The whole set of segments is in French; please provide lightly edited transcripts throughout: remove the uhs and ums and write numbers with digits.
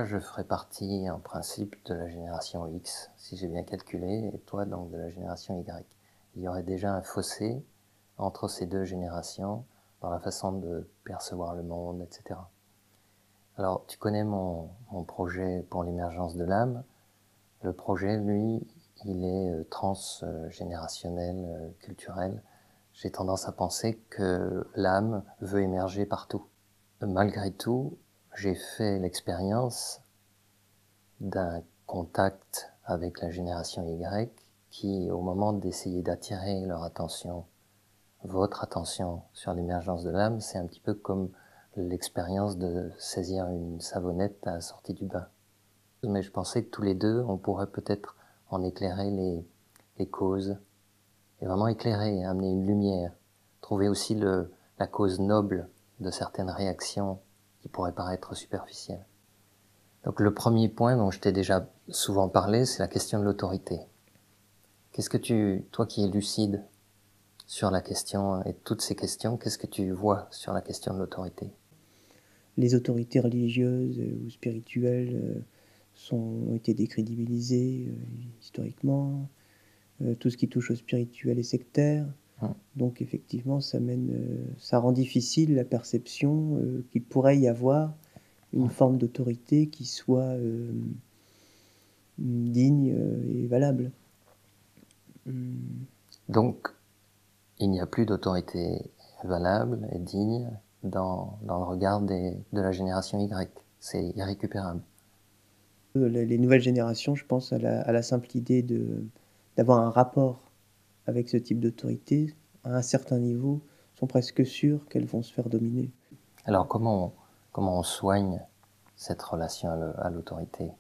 Je ferais partie, en principe, de la génération X, si j'ai bien calculé, et toi, donc, de la génération Y. Il y aurait déjà un fossé entre ces deux générations dans la façon de percevoir le monde, etc. Alors, tu connais mon projet pour l'émergence de l'âme. Le projet, lui, il est transgénérationnel, culturel. J'ai tendance à penser que l'âme veut émerger partout. Malgré tout, j'ai fait l'expérience d'un contact avec la génération Y qui, au moment d'essayer d'attirer leur attention, votre attention sur l'émergence de l'âme, c'est un petit peu comme l'expérience de saisir une savonnette à la sortie du bain. Mais je pensais que tous les deux, on pourrait peut-être en éclairer les causes, et vraiment éclairer, amener une lumière, trouver aussi la cause noble de certaines réactions qui pourraient paraître superficielles. Donc le premier point dont je t'ai déjà souvent parlé, c'est la question de l'autorité. Qu'est-ce que toi qui es lucide sur la question et toutes ces questions, qu'est-ce que tu vois sur la question de l'autorité? Les autorités religieuses ou spirituelles ont été décrédibilisées historiquement. Tout ce qui touche au spirituel est sectaire. Donc effectivement, ça rend difficile la perception qu'il pourrait y avoir une forme d'autorité qui soit digne et valable. Donc, il n'y a plus d'autorité valable et digne dans le regard de la génération Y. C'est irrécupérable. Les nouvelles générations, je pense à la simple idée d'avoir un rapport avec ce type d'autorité, à un certain niveau, sont presque sûres qu'elles vont se faire dominer. Alors comment on soigne cette relation à l'autorité?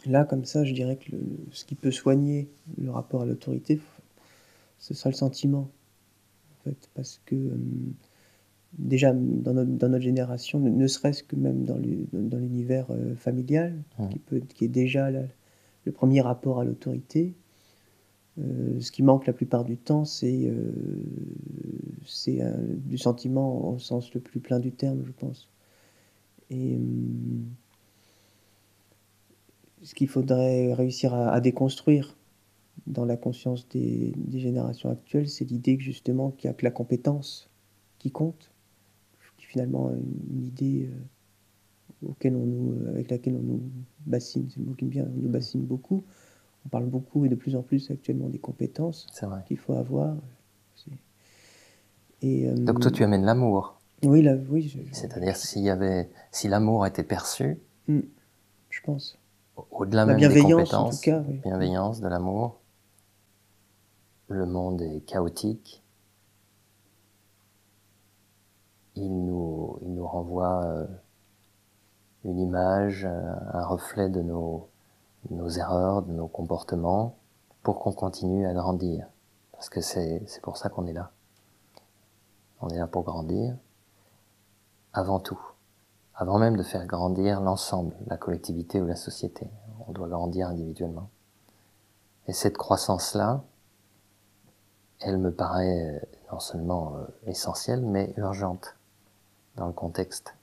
Là, comme ça, je dirais que ce qui peut soigner le rapport à l'autorité, ce sera le sentiment, en fait, parce que déjà dans notre génération, ne serait-ce que même dans l'univers familial, qui est déjà le premier rapport à l'autorité, ce qui manque la plupart du temps, c'est du sentiment au sens le plus plein du terme, je pense. Et ce qu'il faudrait réussir à déconstruire dans la conscience des générations actuelles, c'est l'idée que justement qu'il n'y a que la compétence qui compte, qui est finalement une idée avec laquelle on nous bassine, c'est le mot qui me vient, on nous bassine beaucoup. On parle beaucoup et de plus en plus actuellement des compétences qu'il faut avoir. Et, Donc toi tu amènes l'amour. oui, là, oui. C'est-à-dire si l'amour était perçu, je pense. au-delà La même des bienveillance, en tout compétences, cas, oui. bienveillance, de l'amour, le monde est chaotique, il nous renvoie une image, un reflet de nos erreurs, de nos comportements, pour qu'on continue à grandir. Parce que c'est pour ça qu'on est là. On est là pour grandir, avant tout. Avant même de faire grandir l'ensemble, la collectivité ou la société. On doit grandir individuellement. Et cette croissance-là, elle me paraît non seulement essentielle, mais urgente dans le contexte.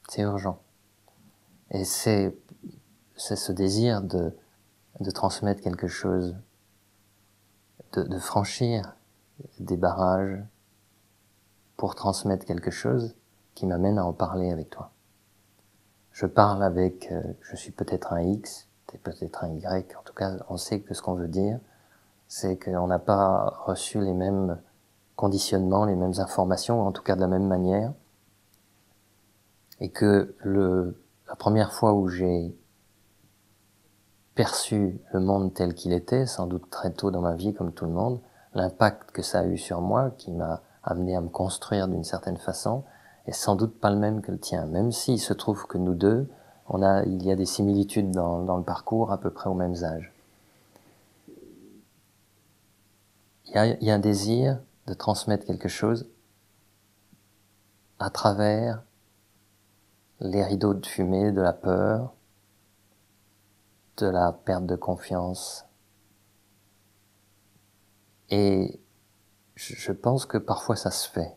C'est urgent. Et c'est ce désir de transmettre quelque chose, de franchir des barrages pour transmettre quelque chose qui m'amène à en parler avec toi. Je parle avec, je suis peut-être un X, t'es peut-être un Y, en tout cas on sait que ce qu'on veut dire, c'est qu'on n'a pas reçu les mêmes conditionnements, les mêmes informations, en tout cas de la même manière, et que la première fois où j'ai perçu le monde tel qu'il était, sans doute très tôt dans ma vie comme tout le monde, l'impact que ça a eu sur moi, qui m'a amené à me construire d'une certaine façon, est sans doute pas le même que le tien, même s'il se trouve que nous deux, il y a des similitudes dans le parcours à peu près aux mêmes âges. Il y a un désir de transmettre quelque chose à travers les rideaux de fumée de la peur, de la perte de confiance. Et je pense que parfois ça se fait,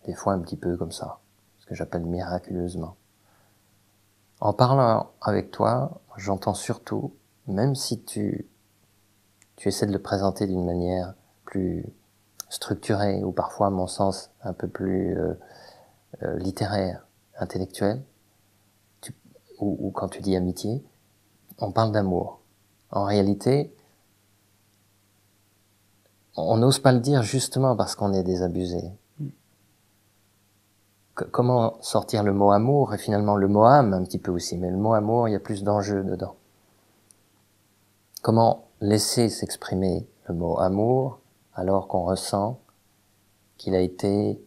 des fois un petit peu comme ça, ce que j'appelle miraculeusement. En parlant avec toi, j'entends surtout, même si tu essaies de le présenter d'une manière plus structurée, ou parfois, à mon sens, un peu plus littéraire, intellectuelle, ou quand tu dis amitié, on parle d'amour. En réalité, on n'ose pas le dire justement parce qu'on est désabusé. Comment sortir le mot amour, et finalement le mot âme un petit peu aussi, mais le mot amour, il y a plus d'enjeux dedans. Comment laisser s'exprimer le mot amour alors qu'on ressent qu'il a été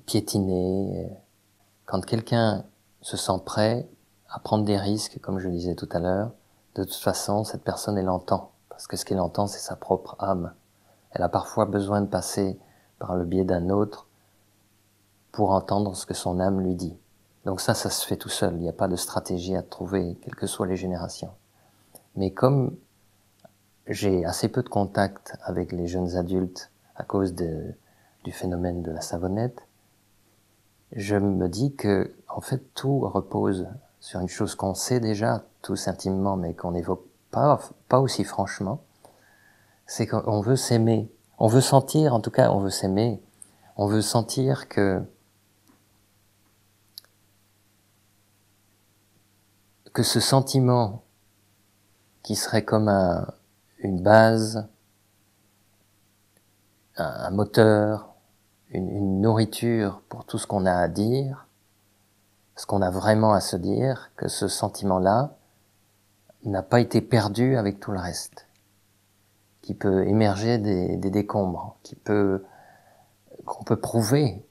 piétiné. Quand quelqu'un se sent prêt à prendre des risques, comme je disais tout à l'heure, de toute façon, cette personne, elle entend. Parce que ce qu'elle entend, c'est sa propre âme. Elle a parfois besoin de passer par le biais d'un autre pour entendre ce que son âme lui dit. Donc ça se fait tout seul. Il n'y a pas de stratégie à trouver, quelles que soient les générations. Mais comme j'ai assez peu de contact avec les jeunes adultes à cause du phénomène de la savonnette, je me dis que, en fait, tout repose sur une chose qu'on sait déjà, tous intimement, mais qu'on n'évoque pas aussi franchement. C'est qu'on veut s'aimer. On veut sentir, en tout cas, on veut s'aimer. On veut sentir que ce sentiment qui serait comme une base, un moteur, une nourriture pour tout ce qu'on a à dire, ce qu'on a vraiment à se dire, que ce sentiment-là n'a pas été perdu avec tout le reste, qui peut émerger des décombres, qu'on peut prouver,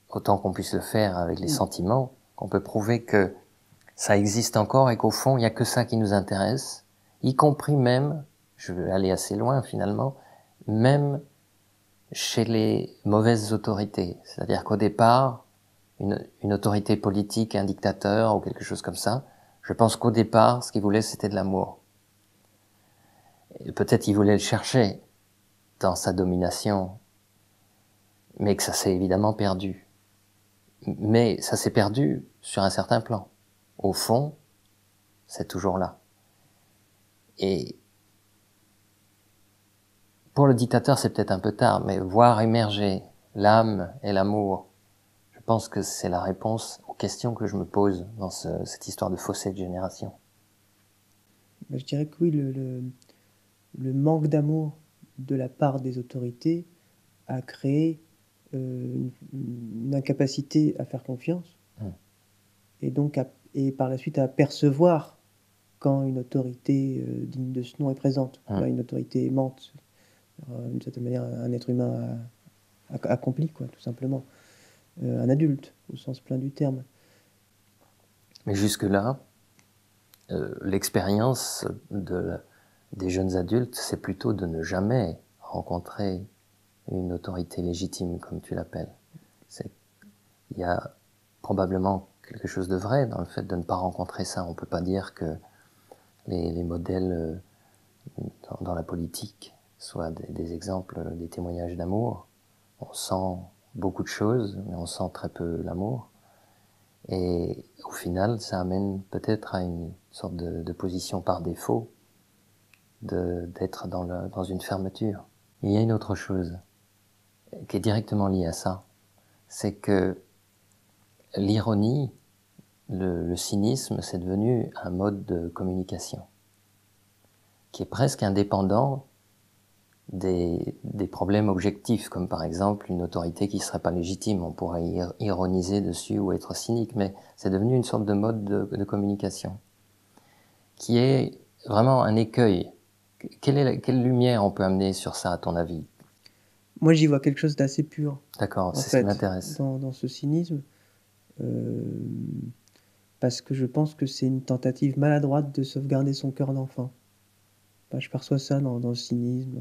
autant qu'on puisse le faire avec les sentiments, qu'on peut prouver que ça existe encore et qu'au fond, il n'y a que ça qui nous intéresse, y compris même, je vais aller assez loin finalement, même chez les mauvaises autorités. C'est-à-dire qu'au départ, une autorité politique, un dictateur ou quelque chose comme ça, je pense qu'au départ, ce qu'il voulait, c'était de l'amour. Et peut-être il voulait le chercher dans sa domination, mais que ça s'est évidemment perdu. Mais ça s'est perdu sur un certain plan. Au fond, c'est toujours là. Et pour le dictateur, c'est peut-être un peu tard, mais voir émerger l'âme et l'amour, je pense que c'est la réponse aux questions que je me pose dans cette histoire de fossé de génération. Je dirais que oui, le manque d'amour de la part des autorités a créé une incapacité à faire confiance et donc et par la suite à percevoir quand une autorité digne de ce nom est présente, une autorité aimante, d'une certaine manière un être humain accompli, quoi, tout simplement, un adulte au sens plein du terme. Mais jusque-là, l'expérience des jeunes adultes, c'est plutôt de ne jamais rencontrer une autorité légitime, comme tu l'appelles. Il y a probablement quelque chose de vrai dans le fait de ne pas rencontrer ça. On ne peut pas dire que les modèles dans la politique soient des exemples, des témoignages d'amour. On sent beaucoup de choses, mais on sent très peu l'amour. Et au final, ça amène peut-être à une sorte de position par défaut, d'être dans une fermeture. Il y a une autre chose qui est directement liée à ça, c'est que l'ironie, le cynisme, c'est devenu un mode de communication qui est presque indépendant des problèmes objectifs, comme par exemple une autorité qui ne serait pas légitime. On pourrait ironiser dessus ou être cynique, mais c'est devenu une sorte de mode de communication qui est vraiment un écueil. Quelle lumière on peut amener sur ça, à ton avis? Moi, j'y vois quelque chose d'assez pur. D'accord, c'est ce qui m'intéresse. Dans ce cynisme, parce que je pense que c'est une tentative maladroite de sauvegarder son cœur d'enfant. Enfin, je perçois ça dans le cynisme.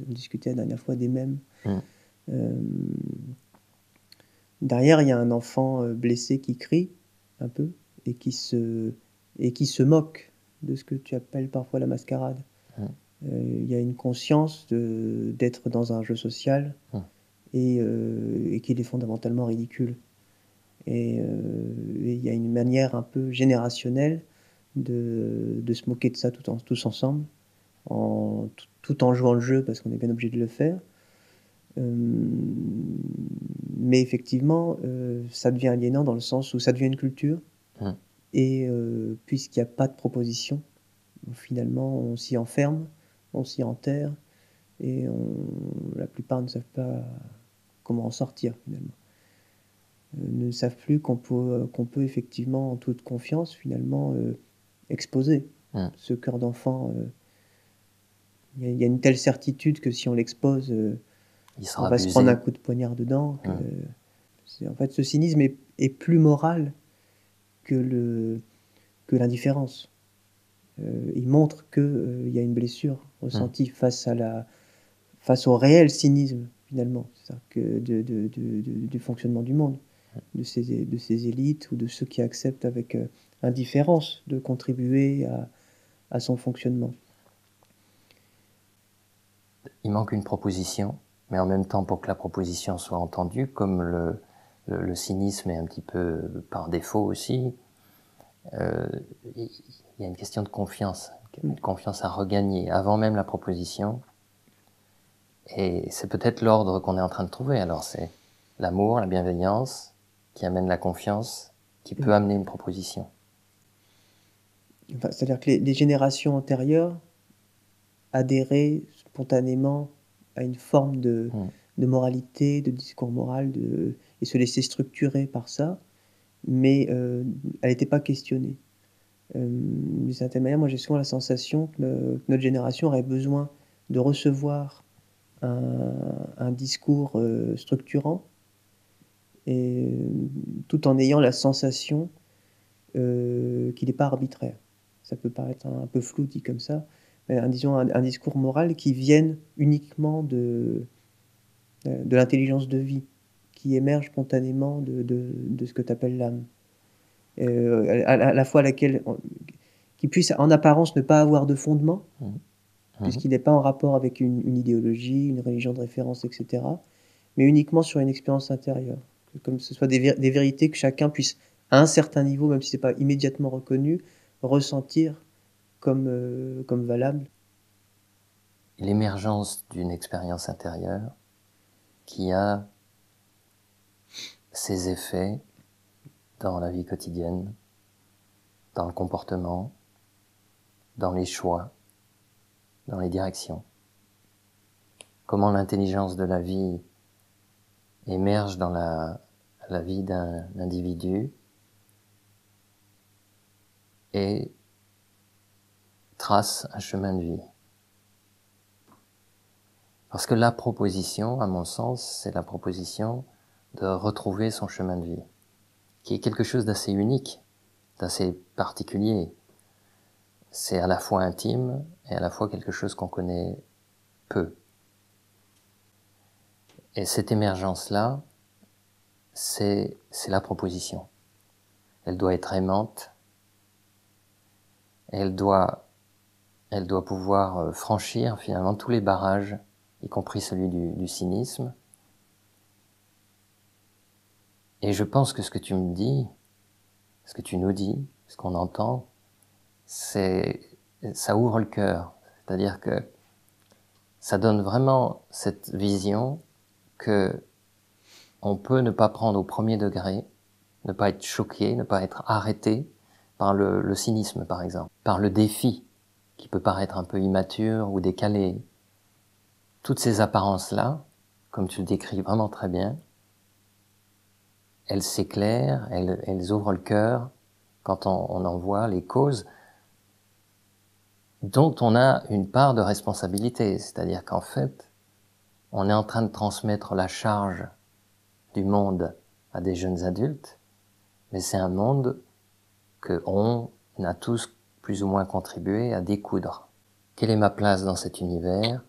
On discutait la dernière fois des mèmes. Derrière, il y a un enfant blessé qui crie un peu et qui se moque de ce que tu appelles parfois la mascarade. Il y a une conscience d'être dans un jeu social et qu'il est fondamentalement ridicule. Et il y a une manière un peu générationnelle de se moquer de ça tous ensemble, tout en jouant le jeu parce qu'on est bien obligé de le faire. Mais effectivement, ça devient aliénant dans le sens où ça devient une culture. Mmh. Et puisqu'il n'y a pas de proposition, finalement, on s'y enferme, on s'y enterre, et la plupart ne savent pas comment en sortir, finalement. Ne savent plus qu'on peut effectivement, en toute confiance, finalement, exposer Mmh. ce cœur d'enfant. Il y a une telle certitude que si on l'expose, Il on sera va se prendre un abusé. coup de poignard dedans. Mmh. En fait, ce cynisme est plus moral que l'indifférence. Il montre qu'il y a une blessure Mmh. ressentie face au réel cynisme, finalement, c'est-à-dire que du fonctionnement du monde, de ces élites ou de ceux qui acceptent avec indifférence de contribuer à son fonctionnement. Il manque une proposition, mais en même temps, pour que la proposition soit entendue, comme le cynisme est un petit peu par défaut aussi, il y a une question de confiance, une confiance à regagner avant même la proposition. Et c'est peut-être l'ordre qu'on est en train de trouver. Alors c'est l'amour, la bienveillance qui amène la confiance, qui peut amener une proposition. Enfin, c'est-à-dire que les générations antérieures adhéraient spontanément à une forme de moralité, de discours moral, et se laissaient structurer par ça, mais elle n'était pas questionnée. D'une certaine manière, moi j'ai souvent la sensation que notre génération aurait besoin de recevoir un discours structurant, et tout en ayant la sensation qu'il n'est pas arbitraire. Ça peut paraître un peu flou dit comme ça, mais disons un discours moral qui vienne uniquement de l'intelligence de vie, qui émerge spontanément de ce que tu appelles l'âme. À la fois qui puisse en apparence ne pas avoir de fondement, puisqu'il n'est pas en rapport avec une idéologie, une religion de référence, etc., mais uniquement sur une expérience intérieure. Comme ce soit des vérités que chacun puisse, à un certain niveau, même si ce n'est pas immédiatement reconnu, ressentir comme valable. L'émergence d'une expérience intérieure qui a ses effets dans la vie quotidienne, dans le comportement, dans les choix, dans les directions. Comment l'intelligence de la vie émerge dans la vie d'un individu et trace un chemin de vie. Parce que la proposition, à mon sens, c'est la proposition de retrouver son chemin de vie, qui est quelque chose d'assez unique, d'assez particulier. C'est à la fois intime et à la fois quelque chose qu'on connaît peu. Et cette émergence-là, c'est la proposition. Elle doit être aimante, elle doit pouvoir franchir finalement tous les barrages, y compris celui du cynisme. Et je pense que ce que tu me dis, ce que tu nous dis, ce qu'on entend, ça ouvre le cœur. C'est-à-dire que ça donne vraiment cette vision que on peut ne pas prendre au premier degré, ne pas être choqué, ne pas être arrêté par le cynisme, par exemple, par le défi qui peut paraître un peu immature ou décalé. Toutes ces apparences-là, comme tu le décris vraiment très bien, elles s'éclairent, elles ouvrent le cœur quand on en voit les causes dont on a une part de responsabilité. C'est-à-dire qu'en fait, on est en train de transmettre la charge du monde à des jeunes adultes, mais c'est un monde qu'on a tous plus ou moins contribué à découdre. Quelle est ma place dans cet univers?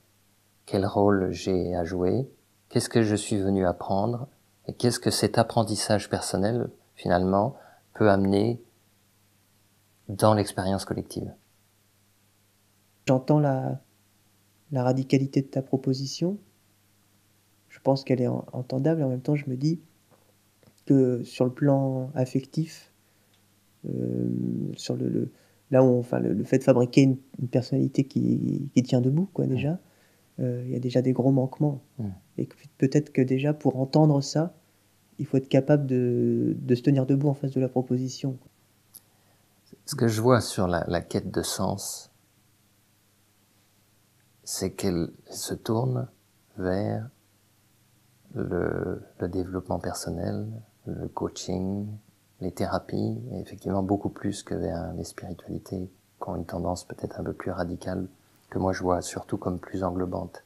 Quel rôle j'ai à jouer? Qu'est-ce que je suis venu apprendre? Et qu'est-ce que cet apprentissage personnel, finalement, peut amener dans l'expérience collective? J'entends la radicalité de ta proposition. Je pense qu'elle est entendable, et en même temps, je me dis, que sur le plan affectif, sur là où enfin, le fait de fabriquer une personnalité qui tient debout, quoi, déjà, il y a déjà des gros manquements. Et peut-être que déjà, pour entendre ça, il faut être capable de se tenir debout en face de la proposition. Ce que je vois sur la quête de sens, c'est qu'elle se tourne vers le développement personnel, le coaching, les thérapies, et effectivement beaucoup plus que vers les spiritualités qui ont une tendance peut-être un peu plus radicale, que moi je vois surtout comme plus englobante.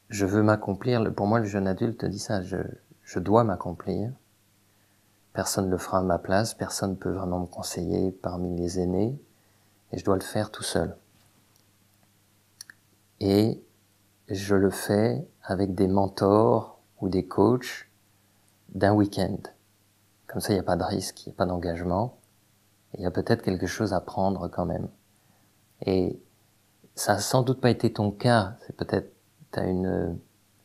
Je veux m'accomplir, pour moi le jeune adulte dit ça, je dois m'accomplir, personne ne le fera à ma place, personne ne peut vraiment me conseiller parmi les aînés, et je dois le faire tout seul. Et je le fais avec des mentors ou des coachs d'un week-end. Comme ça, il n'y a pas de risque, il n'y a pas d'engagement. Il y a peut-être quelque chose à prendre quand même. Et ça n'a sans doute pas été ton cas. C'est peut-être, tu as une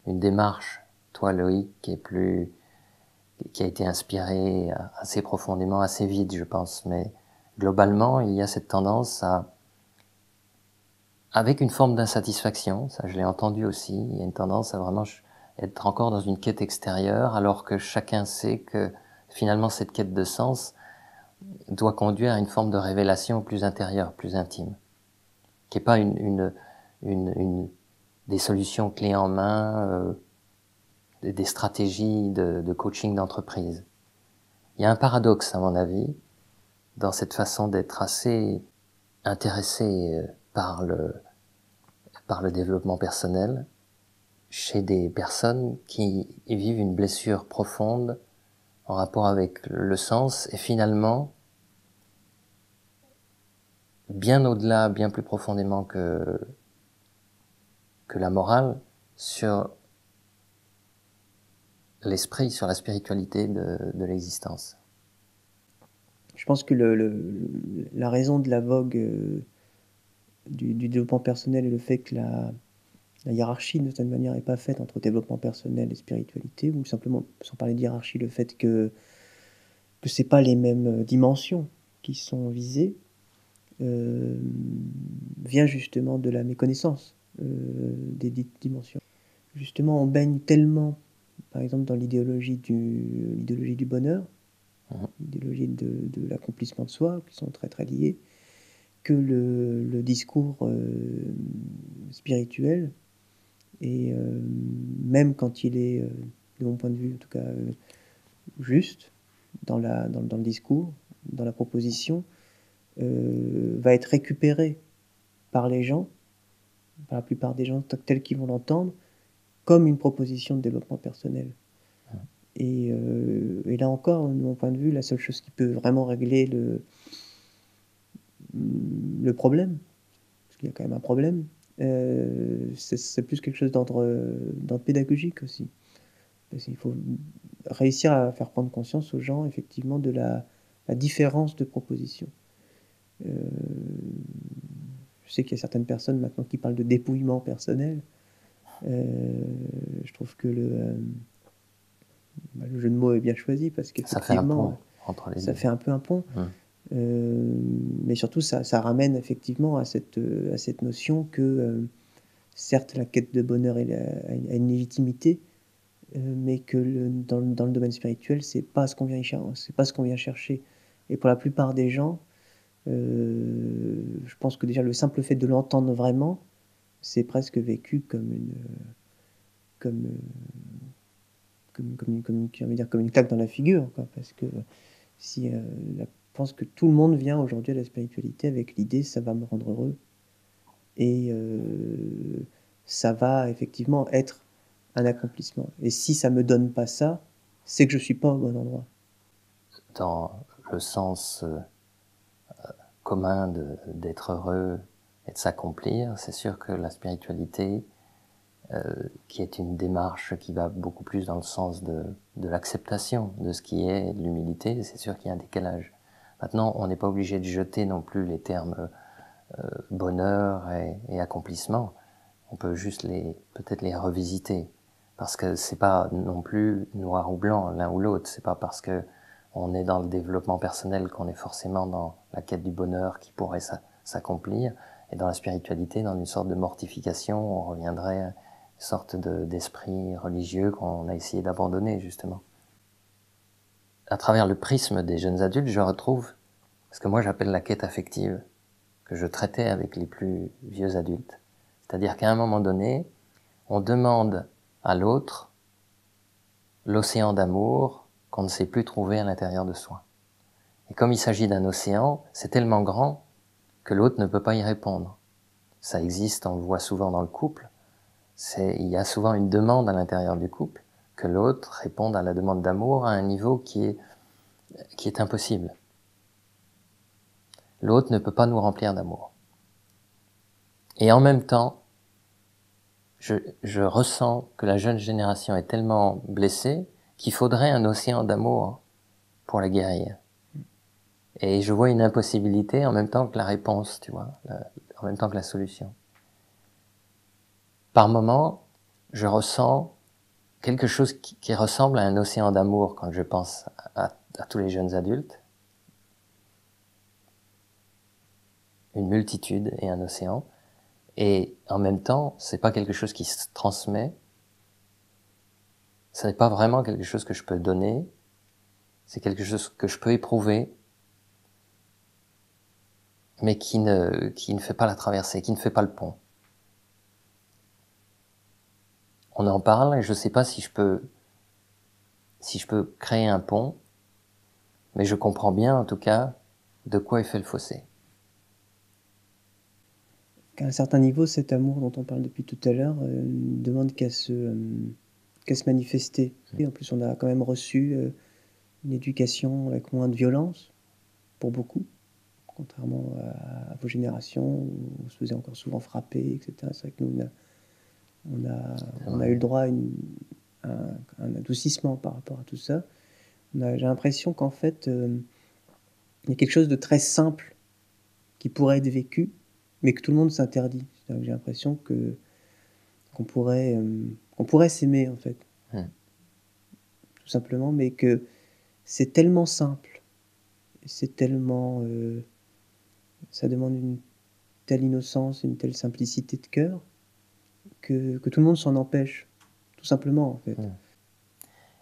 démarche, toi Loïc, qui a été inspirée assez profondément, assez vite, je pense. Mais globalement, il y a cette tendance avec une forme d'insatisfaction, ça je l'ai entendu aussi, il y a une tendance à vraiment être encore dans une quête extérieure, alors que chacun sait que finalement cette quête de sens doit conduire à une forme de révélation plus intérieure, plus intime, qui n'est pas des solutions clés en main, des stratégies de coaching d'entreprise. Il y a un paradoxe, à mon avis, dans cette façon d'être assez intéressé par le développement personnel chez des personnes qui vivent une blessure profonde en rapport avec le sens et finalement, bien au-delà, bien plus profondément que la morale, sur l'esprit, sur la spiritualité de l'existence. Je pense que la raison de la vogue du développement personnel est le fait que la hiérarchie, de certaine manière, n'est pas faite entre développement personnel et spiritualité, ou simplement, sans parler de hiérarchie, le fait que c'est pas les mêmes dimensions qui sont visées, vient justement de la méconnaissance des dites dimensions. Justement, on baigne tellement, par exemple, dans l'idéologie du bonheur, l'idéologie de l'accomplissement de soi, qui sont très très liées, que le discours spirituel, et même quand il est, de mon point de vue en tout cas, juste dans le discours, dans la proposition, va être récupéré par les gens, par la plupart des gens tels qu'ils vont l'entendre, comme une proposition de développement personnel. Et là encore, de mon point de vue, la seule chose qui peut vraiment régler le problème, parce qu'il y a quand même un problème, c'est plus quelque chose d'ordre pédagogique aussi. Parce qu'il faut réussir à faire prendre conscience aux gens, effectivement, de la différence de proposition. Je sais qu'il y a certaines personnes maintenant qui parlent de dépouillement personnel. Je trouve que le jeu de mots est bien choisi parce qu'effectivement, entre les ça deux. fait un peu un pont. Mais surtout, ça ramène effectivement à cette notion que, certes, la quête de bonheur a une légitimité, mais que dans le domaine spirituel, c'est pas ce qu'on vient chercher. Et pour la plupart des gens, je pense que déjà le simple fait de l'entendre vraiment, c'est presque vécu comme une claque dans la figure, quoi, parce que je pense que tout le monde vient aujourd'hui à la spiritualité avec l'idée ça va me rendre heureux, et ça va effectivement être un accomplissement. Et si ça me donne pas ça, c'est que je suis pas au bon endroit. Dans le sens commun d'être heureux et de s'accomplir, c'est sûr que la spiritualité, qui est une démarche qui va beaucoup plus dans le sens de l'acceptation de ce qui est, et de l'humilité, c'est sûr qu'il y a un décalage. Maintenant, on n'est pas obligé de jeter non plus les termes bonheur et accomplissement. On peut juste peut-être les revisiter. Parce que c'est pas non plus noir ou blanc, l'un ou l'autre. C'est pas parce que on est dans le développement personnel qu'on est forcément dans la quête du bonheur qui pourrait s'accomplir. Et dans la spiritualité, dans une sorte de mortification, on reviendrait à une sorte d'esprit religieux qu'on a essayé d'abandonner, justement. À travers le prisme des jeunes adultes, je retrouve ce que moi j'appelle la quête affective, que je traitais avec les plus vieux adultes. C'est-à-dire qu'à un moment donné, on demande à l'autre l'océan d'amour qu'on ne sait plus trouver à l'intérieur de soi. Et comme il s'agit d'un océan, c'est tellement grand que l'autre ne peut pas y répondre. Ça existe, on le voit souvent dans le couple. Il y a souvent une demande à l'intérieur du couple que l'autre réponde à la demande d'amour à un niveau qui est impossible. L'autre ne peut pas nous remplir d'amour. Et en même temps, je ressens que la jeune génération est tellement blessée qu'il faudrait un océan d'amour pour la guérir. Et je vois une impossibilité en même temps que la réponse, tu vois, en même temps que la solution. Par moments, je ressens quelque chose qui ressemble à un océan d'amour quand je pense à tous les jeunes adultes. Une multitude et un océan. Et en même temps, c'est pas quelque chose qui se transmet. Ce n'est pas vraiment quelque chose que je peux donner. C'est quelque chose que je peux éprouver, mais qui ne fait pas la traversée, qui ne fait pas le pont. On en parle et je sais pas si je peux créer un pont, mais je comprends bien, en tout cas, de quoi est fait le fossé. Qu'à un certain niveau, cet amour dont on parle depuis tout à l'heure ne demande qu'à se manifester. Et en plus, on a quand même reçu une éducation avec moins de violence, pour beaucoup, contrairement à vos générations où on se faisait encore souvent frapper, etc. C'est vrai que nous, on a eu le droit à un adoucissement par rapport à tout ça. J'ai l'impression qu'en fait, il y a quelque chose de très simple qui pourrait être vécu, mais que tout le monde s'interdit. J'ai l'impression qu'on pourrait s'aimer, en fait. Tout simplement, mais que c'est tellement simple, c'est tellement... ça demande une telle innocence, une telle simplicité de cœur, que tout le monde s'en empêche, tout simplement, en fait.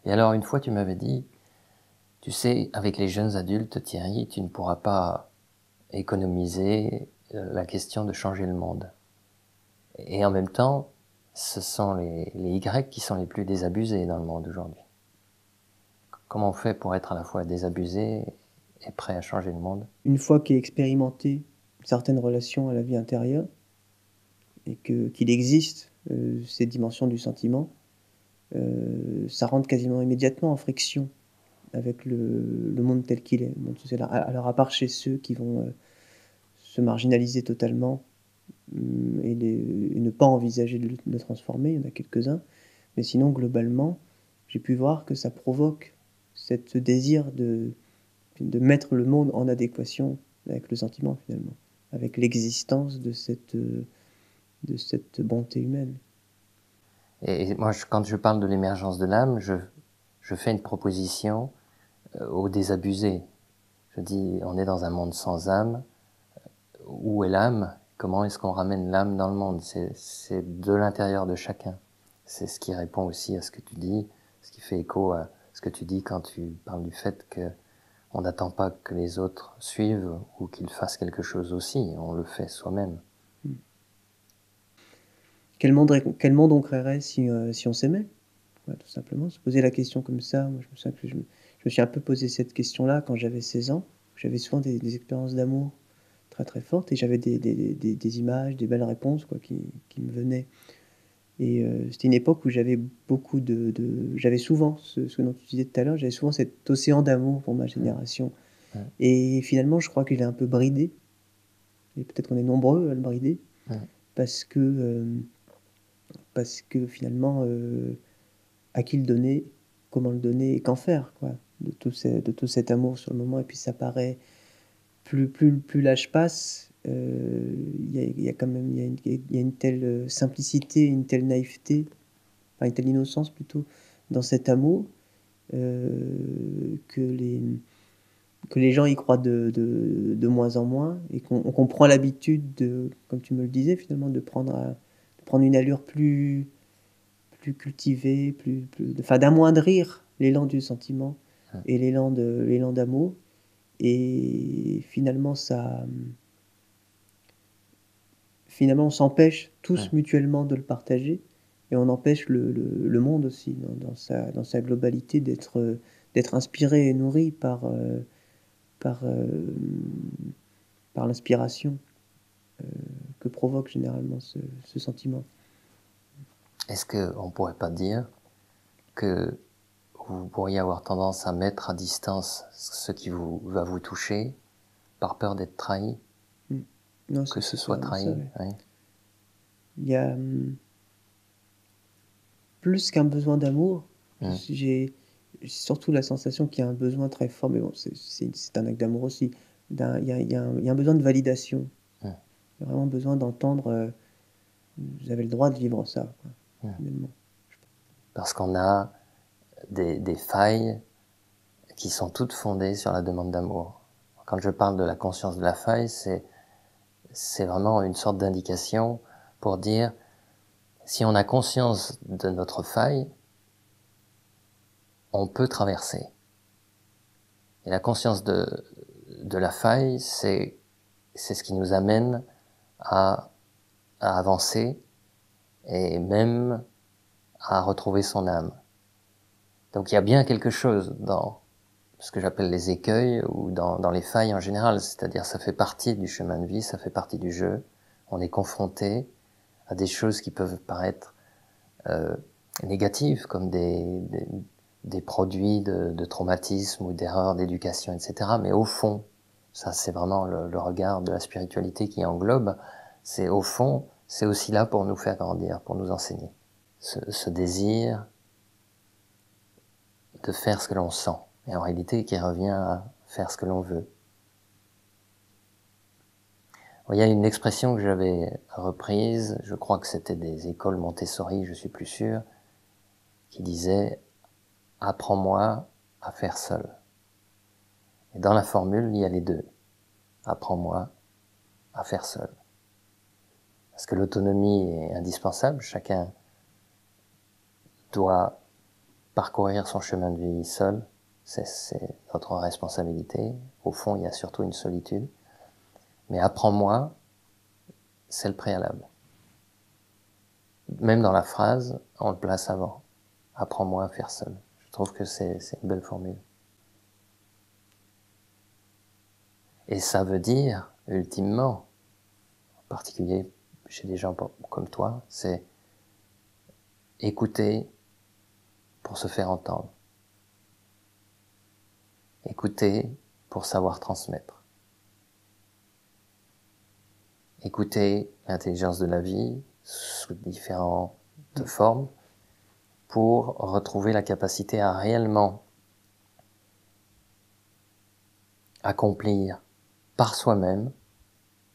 Et alors, une fois, tu m'avais dit, tu sais, avec les jeunes adultes, Thierry, tu ne pourras pas économiser la question de changer le monde. Et en même temps, ce sont les Y qui sont les plus désabusés dans le monde aujourd'hui. Comment on fait pour être à la fois désabusé et prêt à changer le monde? Une fois qu'est expérimenté certaines relations à la vie intérieure, et qu'il existe ces dimensions du sentiment, ça rentre quasiment immédiatement en friction avec le monde tel qu'il est. Donc, alors à part chez ceux qui vont se marginaliser totalement et ne pas envisager de le transformer, il y en a quelques-uns, mais sinon globalement, j'ai pu voir que ça provoque ce désir de mettre le monde en adéquation avec le sentiment finalement, avec l'existence de cette bonté humaine. Et moi, quand je parle de l'émergence de l'âme, je fais une proposition aux désabusés. Je dis, on est dans un monde sans âme. Où est l'âme? Comment est-ce qu'on ramène l'âme dans le monde? C'est de l'intérieur de chacun. C'est ce qui répond aussi à ce que tu dis, ce qui fait écho à ce que tu dis quand tu parles du fait que on n'attend pas que les autres suivent ou qu'ils fassent quelque chose aussi, on le fait soi-même. Quel monde on créerait si on s'aimait? Ouais, tout simplement, se poser la question comme ça. Moi, je me souviens que je me suis un peu posé cette question-là quand j'avais 16 ans. J'avais souvent des expériences d'amour très très fortes et j'avais des images, des belles réponses quoi, qui me venaient. Et c'était une époque où j'avais beaucoup j'avais souvent, ce dont tu disais tout à l'heure, j'avais souvent cet océan d'amour pour ma génération. Ouais. Et finalement, je crois qu'il est un peu bridé. Et peut-être qu'on est nombreux à le brider. Ouais. Parce que finalement, à qui le donner, comment le donner et qu'en faire, quoi, de tout cet amour sur le moment. Et puis ça paraît, plus l'âge passe, il y a quand même il y a une telle simplicité, une telle naïveté enfin une telle innocence plutôt, dans cet amour, que les gens y croient de moins en moins et qu'on prend l'habitude de, comme tu me le disais finalement, de prendre une allure plus cultivée, enfin d'amoindrir l'élan du sentiment et l'élan d'amour. Et finalement, on s'empêche tous mutuellement de le partager et on empêche le monde aussi dans sa globalité d'être inspiré et nourri par, par l'inspiration que provoque généralement ce sentiment. Est-ce qu'on ne pourrait pas dire que vous pourriez avoir tendance à mettre à distance ce qui va vous toucher par peur d'être trahi? Non, que ce soit totalement trahi, ça, oui. oui. Il y a plus qu'un besoin d'amour, j'ai surtout la sensation qu'il y a un besoin très fort, mais bon, c'est un acte d'amour aussi. Il y a un besoin de validation. Il y a vraiment besoin d'entendre vous avez le droit de vivre ça, quoi, finalement. Parce qu'on a des failles qui sont toutes fondées sur la demande d'amour. Quand je parle de la conscience de la faille, c'est vraiment une sorte d'indication pour dire si on a conscience de notre faille, on peut traverser. Et la conscience de la faille, c'est ce qui nous amène à avancer et même à retrouver son âme. Donc il y a bien quelque chose dans ce que j'appelle les écueils ou dans les failles en général, c'est-à-dire ça fait partie du chemin de vie, ça fait partie du jeu. On est confronté à des choses qui peuvent paraître négatives, comme des produits de traumatisme ou d'erreurs d'éducation, etc. Mais au fond, ça c'est vraiment le regard de la spiritualité qui englobe, c'est au fond, c'est aussi là pour nous faire grandir, pour nous enseigner. Ce désir de faire ce que l'on sent, et en réalité qui revient à faire ce que l'on veut. Il y a une expression que j'avais reprise, je crois que c'était des écoles Montessori, je suis plus sûr, qui disait « Apprends-moi à faire seul ». Et dans la formule, il y a les deux. Apprends-moi à faire seul. Parce que l'autonomie est indispensable, chacun doit parcourir son chemin de vie seul, c'est notre responsabilité. Au fond, il y a surtout une solitude. Mais apprends-moi, c'est le préalable. Même dans la phrase, on le place avant. Apprends-moi à faire seul. Je trouve que c'est une belle formule. Et ça veut dire, ultimement, en particulier chez des gens comme toi, c'est écouter pour se faire entendre. Écouter pour savoir transmettre. Écouter l'intelligence de la vie sous différentes formes pour retrouver la capacité à réellement accomplir par soi-même,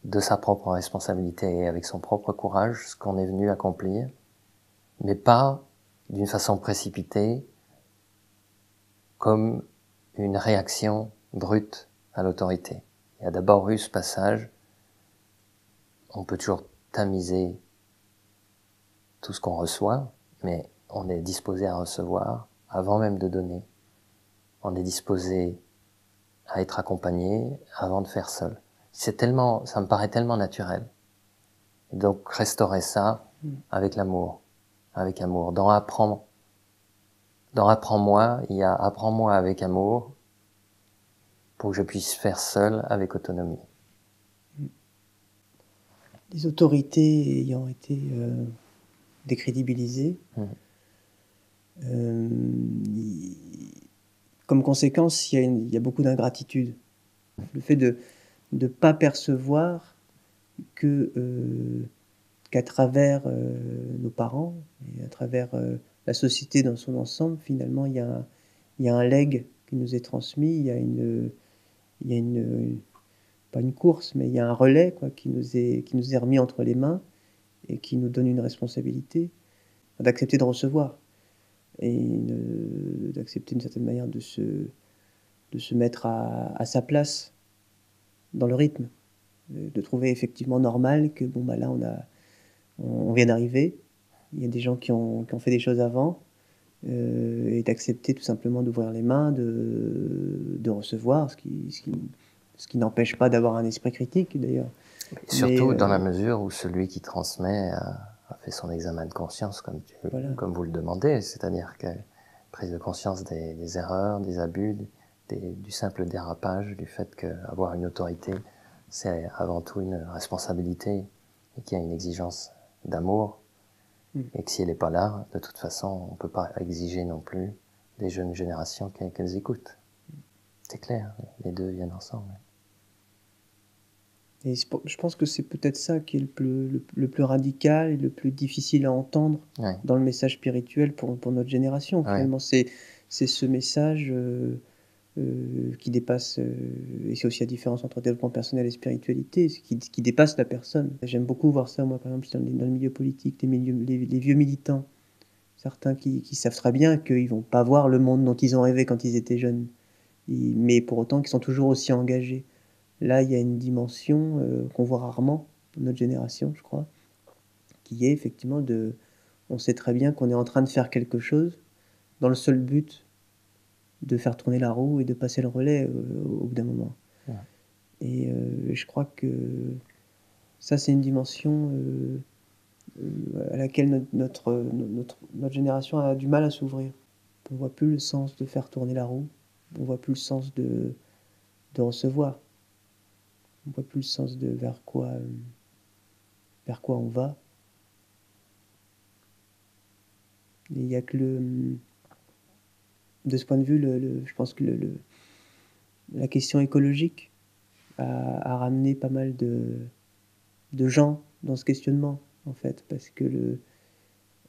de sa propre responsabilité et avec son propre courage, ce qu'on est venu accomplir, mais pas d'une façon précipitée, comme une réaction brute à l'autorité. Il y a d'abord eu ce passage, on peut toujours tamiser tout ce qu'on reçoit, mais on est disposé à recevoir avant même de donner. On est disposé à être accompagné avant de faire seul. Ça me paraît tellement naturel. Et donc restaurer ça avec l'amour, avec amour. Dans Apprends-moi, il y a Apprends-moi avec amour pour que je puisse faire seul avec autonomie. Les autorités ayant été décrédibilisées, comme conséquence, il y a beaucoup d'ingratitude. Le fait de ne pas percevoir qu'à travers nos parents et à travers la société dans son ensemble, finalement, il y a un legs qui nous est transmis, il y a pas une course, mais il y a un relais, quoi, qui nous est remis entre les mains et qui nous donne une responsabilité. d'accepter de recevoir et d'accepter d'une certaine manière de se mettre à sa place dans le rythme, de trouver effectivement normal que bon bah là on vient d'arriver, il y a des gens qui ont fait des choses avant, et d'accepter tout simplement d'ouvrir les mains, de recevoir, ce qui n'empêche pas d'avoir un esprit critique d'ailleurs. Et Mais surtout dans la mesure où celui qui transmet a fait son examen de conscience voilà. comme vous le demandez, c'est-à-dire que prise de conscience des erreurs, des abus, du simple dérapage, du fait qu'avoir une autorité, c'est avant tout une responsabilité et qu'il y a une exigence d'amour, et que si elle n'est pas là, de toute façon, on ne peut pas exiger non plus des jeunes générations qu'elles écoutent. C'est clair, les deux viennent ensemble. Et je pense que c'est peut-être ça qui est le plus radical et le plus difficile à entendre Ouais. dans le message spirituel pour notre génération. Ouais. Finalement, c'est ce message qui dépasse, et c'est aussi la différence entre développement personnel et spiritualité, qui dépasse la personne. J'aime beaucoup voir ça, moi, par exemple, dans le milieu politique, les vieux militants, certains qui savent très bien qu'ils ne vont pas voir le monde dont ils ont rêvé quand ils étaient jeunes, mais pour autant qu'ils sont toujours aussi engagés. Là, il y a une dimension qu'on voit rarement dans notre génération, je crois, qui est effectivement on sait très bien qu'on est en train de faire quelque chose dans le seul but de faire tourner la roue et de passer le relais au bout d'un moment. Ouais. Et je crois que ça, c'est une dimension à laquelle notre génération a du mal à s'ouvrir. On ne voit plus le sens de faire tourner la roue, on ne voit plus le sens de recevoir, on ne voit plus le sens de vers quoi on va. Et il n'y a que de ce point de vue, je pense que la question écologique a ramené pas mal de gens dans ce questionnement, en fait, parce que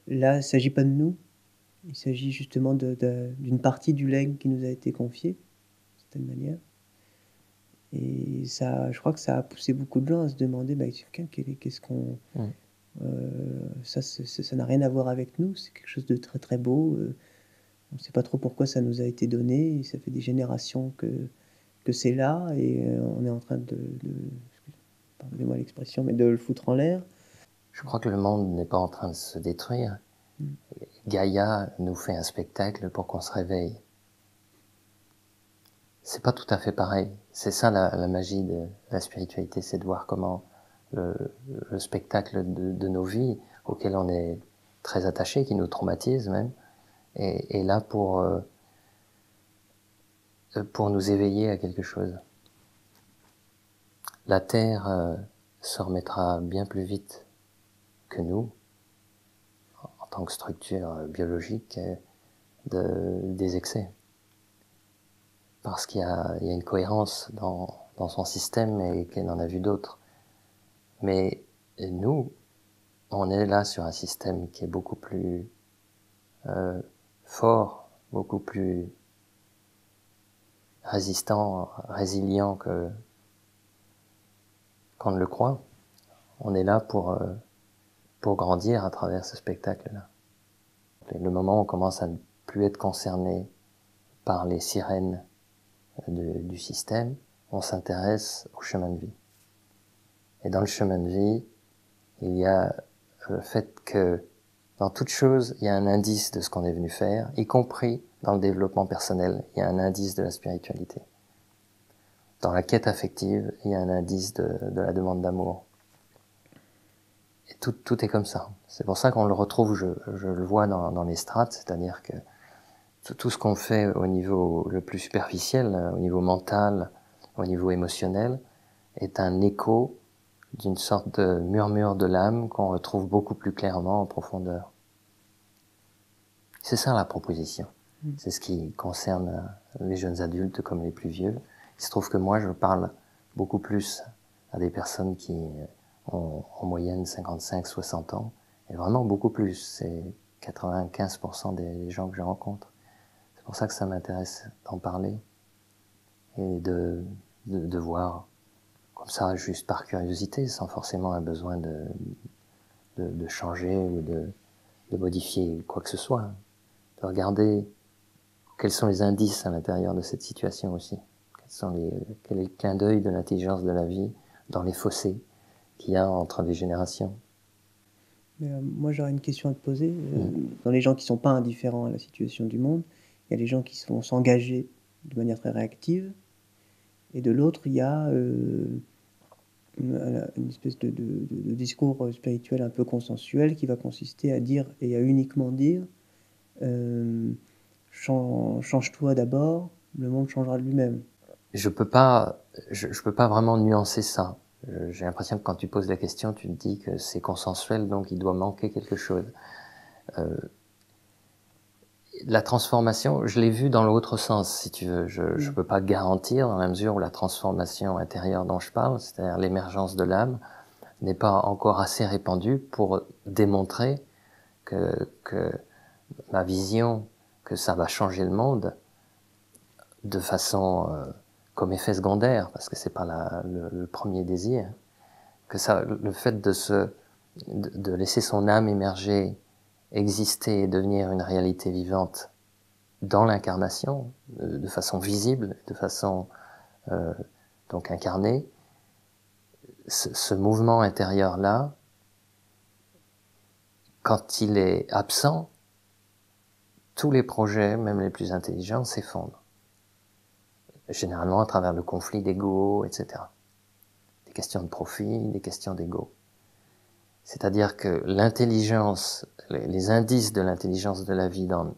là, il ne s'agit pas de nous, il s'agit justement d'une partie du legs qui nous a été confiée, d'une certaine manière. Et ça, je crois que ça a poussé beaucoup de gens à se demander, bah, qu'est-ce qu'on... ça n'a rien à voir avec nous, c'est quelque chose de très très beau. On ne sait pas trop pourquoi ça nous a été donné, et ça fait des générations que c'est là, et on est en train pardonnez-moi l'expression, mais de le foutre en l'air. Je crois que le monde n'est pas en train de se détruire. Gaïa nous fait un spectacle pour qu'on se réveille. C'est pas tout à fait pareil. C'est ça la magie de la spiritualité, c'est de voir comment le spectacle de nos vies, auquel on est très attaché, qui nous traumatise même, est là pour nous éveiller à quelque chose. La Terre se remettra bien plus vite que nous, en tant que structure biologique, des excès. Parce qu'il y a une cohérence dans son système et qu'elle en a vu d'autres. Mais nous, on est là sur un système qui est beaucoup plus fort, beaucoup plus résistant, résilient qu'on ne le croit. On est là pour grandir à travers ce spectacle-là. Le moment où on commence à ne plus être concerné par les sirènes du système, on s'intéresse au chemin de vie. Et dans le chemin de vie, il y a le fait que dans toute chose, il y a un indice de ce qu'on est venu faire, y compris dans le développement personnel, il y a un indice de la spiritualité. Dans la quête affective, il y a un indice de la demande d'amour. Et tout est comme ça. C'est pour ça qu'on le retrouve, je le vois dans les strates, c'est-à-dire que tout ce qu'on fait au niveau le plus superficiel, au niveau mental, au niveau émotionnel, est un écho d'une sorte de murmure de l'âme qu'on retrouve beaucoup plus clairement en profondeur. C'est ça la proposition. C'est ce qui concerne les jeunes adultes comme les plus vieux. Il se trouve que moi, je parle beaucoup plus à des personnes qui ont en moyenne 55-60 ans, et vraiment beaucoup plus. C'est 95% des gens que je rencontre. C'est pour ça que ça m'intéresse d'en parler et de voir comme ça, juste par curiosité, sans forcément un besoin de changer ou de modifier quoi que ce soit, hein. De regarder quels sont les indices à l'intérieur de cette situation aussi. Quel est le clin d'œil de l'intelligence de la vie dans les fossés qu'il y a entre les générations. Mais, moi, j'aurais une question à te poser. Dans les gens qui ne sont pas indifférents à la situation du monde, il y a les gens qui vont s'engager de manière très réactive, et de l'autre, il y a une espèce de discours spirituel un peu consensuel qui va consister à dire et à uniquement dire change-toi d'abord, le monde changera de lui-même. Je peux pas vraiment nuancer ça. J'ai l'impression que quand tu poses la question, tu te dis que c'est consensuel, donc il doit manquer quelque chose. La transformation, je l'ai vue dans l'autre sens, si tu veux. Je peux pas garantir, dans la mesure où la transformation intérieure dont je parle, c'est-à-dire l'émergence de l'âme, n'est pas encore assez répandue pour démontrer que ma vision, que ça va changer le monde de façon comme effet secondaire, parce que c'est pas le premier désir, que ça, le fait de laisser son âme émerger, exister et devenir une réalité vivante dans l'incarnation, de façon visible, de façon donc incarnée, ce mouvement intérieur-là, quand il est absent, tous les projets, même les plus intelligents, s'effondrent. Généralement à travers le conflit d'ego, etc. Des questions de profit, des questions d'ego. C'est-à-dire que l'intelligence, les indices de l'intelligence de la vie dans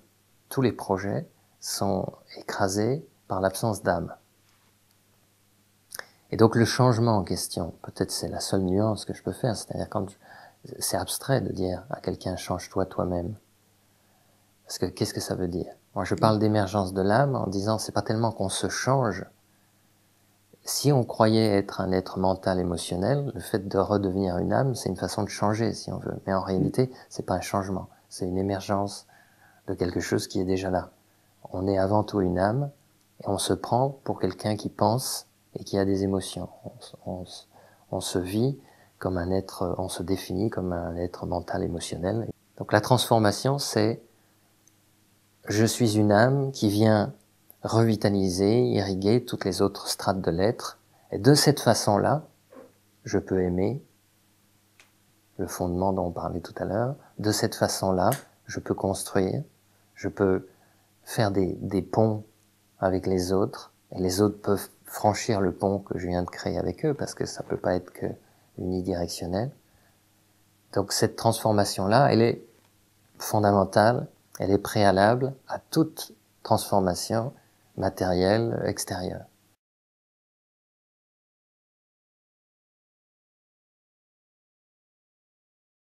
tous les projets sont écrasés par l'absence d'âme. Et donc le changement en question, peut-être c'est la seule nuance que je peux faire, c'est-à-dire quand c'est abstrait de dire à quelqu'un change-toi toi-même. Parce que qu'est-ce que ça veut dire? Moi je parle d'émergence de l'âme en disant c'est pas tellement qu'on se change. Si on croyait être un être mental émotionnel, le fait de redevenir une âme, c'est une façon de changer si on veut. Mais en réalité, c'est pas un changement, c'est une émergence de quelque chose qui est déjà là. On est avant tout une âme et on se prend pour quelqu'un qui pense et qui a des émotions. On se vit comme un être, on se définit comme un être mental émotionnel. Donc la transformation, c'est je suis une âme qui vient revitaliser, irriguer toutes les autres strates de l'être. Et de cette façon-là, je peux aimer, le fondement dont on parlait tout à l'heure. De cette façon-là, je peux construire, je peux faire des ponts avec les autres, et les autres peuvent franchir le pont que je viens de créer avec eux, parce que ça peut pas être que unidirectionnel. Donc cette transformation-là, elle est fondamentale, elle est préalable à toute transformation matérielle extérieure.